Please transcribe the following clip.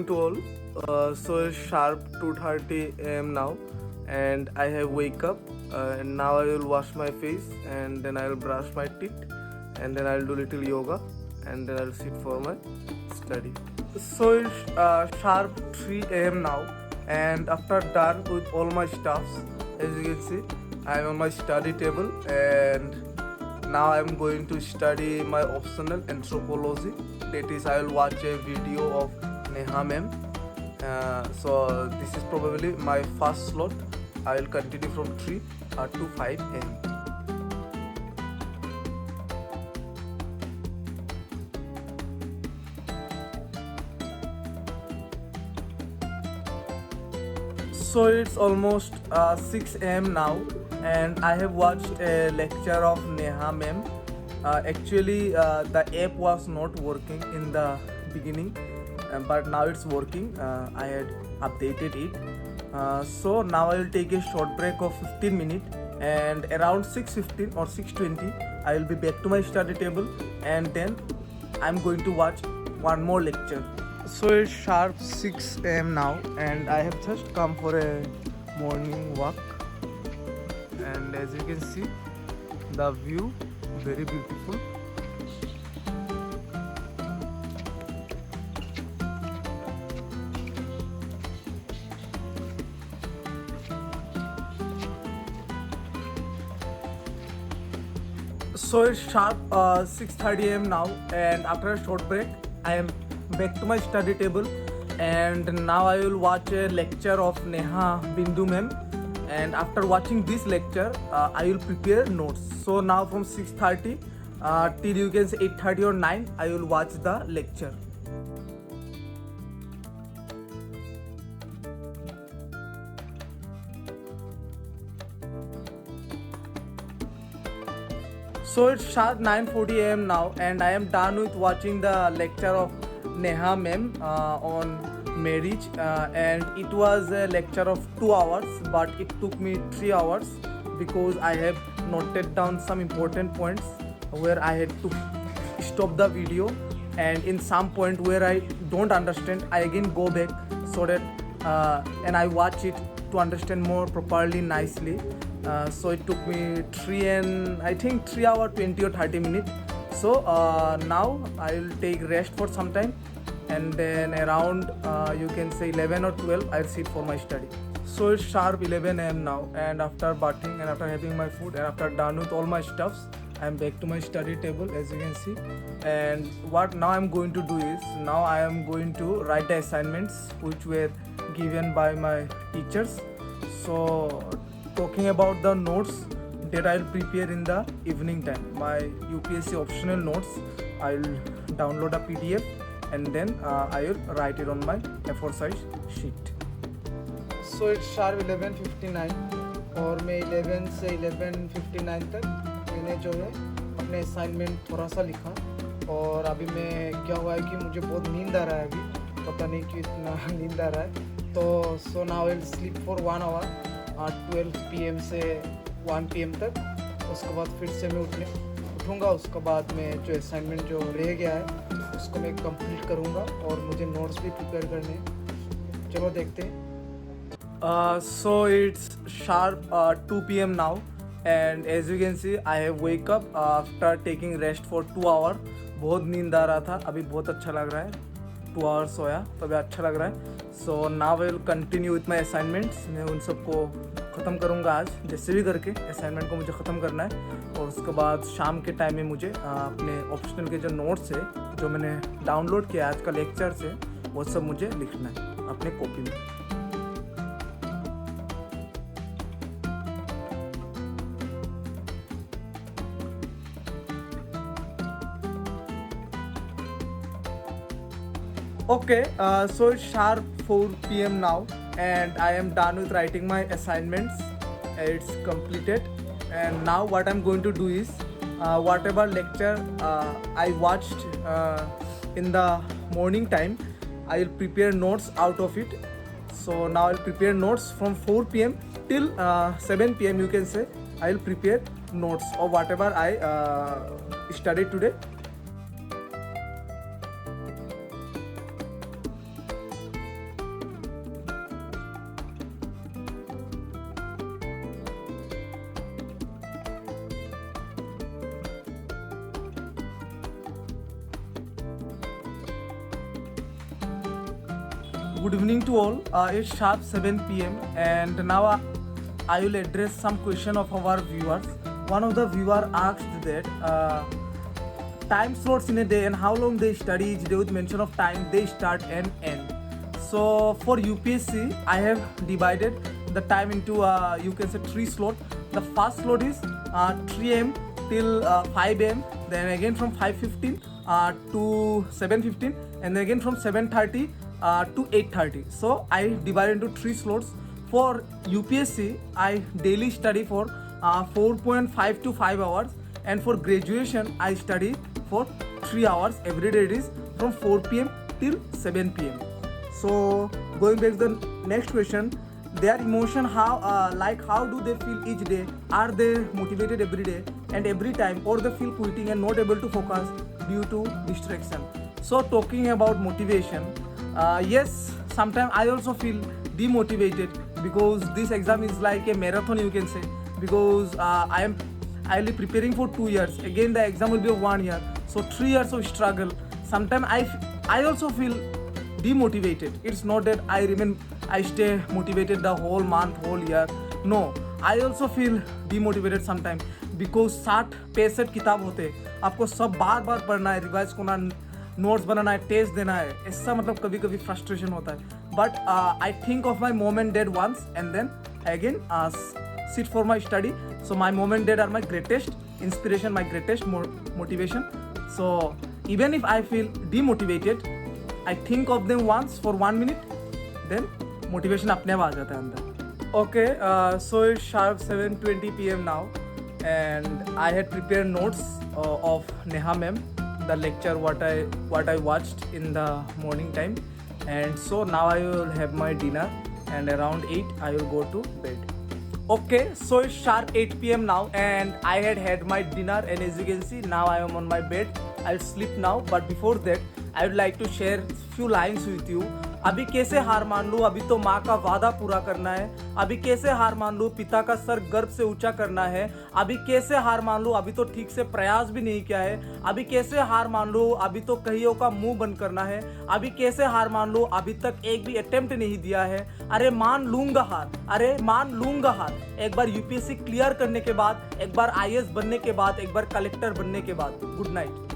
morning to all. So it's sharp 2:30 a.m. now, and I have wake up. And now I will wash my face, and then I will brush my teeth, and then I will do little yoga, and then I will sit for my study. So it's sharp 3 a.m. now, and after done with all my stuffs, as you can see, I am on my study table, and now I am going to study my optional anthropology. That is, I will watch a video of Neha ma'am. So this is probably my first slot. I will continue from 3 to 5 am. So it's almost 6 am now, and I have watched a lecture of Neha ma'am. Actually, the app was not working in the beginning, but now it's working. I had updated it. So now I will take a short break of 15 minutes, and around 6:15 or 6:20 I will be back to my study table, and then I'm going to watch one more lecture. So it's sharp 6 am now, and I have just come for a morning walk, and as you can see, the view very beautiful. So it's sharp 6:30 am now, and after a short break I am back to my study table, and now I will watch a lecture of Neha Bindu ma'am, and after watching this lecture I will prepare notes. So now from 6:30 till you can say 8:30 or 9 I will watch the lecture. So it's sharp 9:40 am now, and I am done with watching the lecture of Neha ma'am on marriage, and it was a lecture of 2 hours, but it took me 3 hours because I have noted down some important points where I had to stop the video, and in some point where I don't understand I again go back so that and I watch it to understand more properly, nicely. So it took me 3 hours 20 or 30 minutes. So now I will take rest for some time, and then around you can say 11 or 12 I'll sit for my study. So it's sharp 11 am now, and after bathing and after having my food and after done with all my stuffs, I'm back to my study table, as you can see. And what now I'm going to do is, now I am going to write the assignments which were given by my teachers. So talking about the notes that I'll prepare in the evening time, my UPSC optional notes, I'll download a PDF, and then I will write it on my A4 size sheet. So it's sharp 11:59, और मैं 11 से 11:59 तक मैंने जो है अपने assignment थोड़ा सा लिखा, और अभी मैं क्या हुआ है कि मुझे बहुत नींद आ रहा है, अभी पता नहीं क्यों इतना नींद आ रहा है. तो so now I will sleep for 1 hour 12 PM से 1 PM तक. उसके बाद फिर से मैं उठूँगा. उसके बाद में जो असाइनमेंट जो रह गया है उसको मैं कंप्लीट करूँगा, और मुझे नोट्स भी प्रिपेयर करने हैं. चलो देखते हैं. So it's sharp 2 PM now, and as you can see I have wake up after taking rest for 2 hours. बहुत नींद आ रहा था, अभी बहुत अच्छा लग रहा है. 2 hours सोया तो अभी अच्छा लग रहा है. So now I will continue with my assignments. मैं उन सबको ख़त्म करूँगा आज, जैसे भी करके असाइनमेंट को मुझे ख़त्म करना है. और उसके बाद शाम के टाइम में मुझे अपने ऑप्शनल के जो नोट्स है जो मैंने डाउनलोड किया आज का लेक्चर से, वो सब मुझे लिखना है अपने कॉपी में. Okay, so it's sharp 4 PM now, and I am done with writing my assignments. It's completed, and now what I'm going to do is whatever lecture I watched in the morning time, I will prepare notes out of it. So now I'll prepare notes from 4 PM till 7 PM, you can say. I'll prepare notes of whatever I studied today. Good evening to all. It's sharp 7 p.m. and now I will address some question of our viewers. One of the viewer asked that time slots in a day and how long they study each day with mention of time they start and end. So for UPSC, I have divided the time into you can say 3 slots. The first slot is 3 am till 5 am, then again from 5:15 to 7:15, and then again from 7:30 to 8:30. So I divide into 3 slots. For UPSC, I daily study for 4.5 to 5 hours, and for graduation, I study for 3 hours every day. It is from 4 p.m. till 7 p.m. So going back to the next question, their emotion, how do they feel each day? Are they motivated every day and every time, or they feel quitting and not able to focus due to distraction? So talking about motivation, yes, sometimes I also feel demotivated because this exam is like a marathon, you can say, because I am preparing for 2 years. Again the exam will be 1 year, so 3 years of struggle. Sometimes I also feel demotivated. It's not that I stay motivated the whole month, whole year. No, I also feel demotivated sometimes because 60-65 किताब होते हैं, आपको सब बार बार पढ़ना है, revise करना, notes बनाना है, test देना है. ऐसा मतलब कभी कभी फ्रस्ट्रेशन होता है. But I think of my mom and dad once and then again sit for my study. So my mom and dad are my greatest inspiration, my greatest motivation. So even if I feel demotivated, I think of them once for 1 minute, then motivation अपने आप आ जाता है अंदर. Okay, so it's sharp 7:20 p.m. now, and I had prepared notes of Neha ma'am, the lecture what I watched in the morning time, and so now I will have my dinner, and around 8 I will go to bed. Okay, so it's sharp 8 p.m. now, and I had my dinner, and as you can see now I am on my bed. I'll sleep now, but before that I would like to share few lines with you. अभी कैसे हार मान लूँ, अभी तो माँ का वादा पूरा करना है. अभी कैसे हार मान लूँ, पिता का सर गर्व से ऊंचा करना है. अभी कैसे हार मान लूँ, अभी तो ठीक से प्रयास भी नहीं किया है. अभी कैसे हार मान लूँ, अभी तो कहियों का मुंह बंद करना है. अभी कैसे हार मान लूँ, अभी तक एक भी अटेम्प्ट नहीं दिया है. अरे मान लूंगा हार, अरे मान लूंगा हार. एक बार यूपीएससी क्लियर करने के बाद, एक बार आईएएस बनने के बाद, एक बार कलेक्टर बनने के बाद. Good night.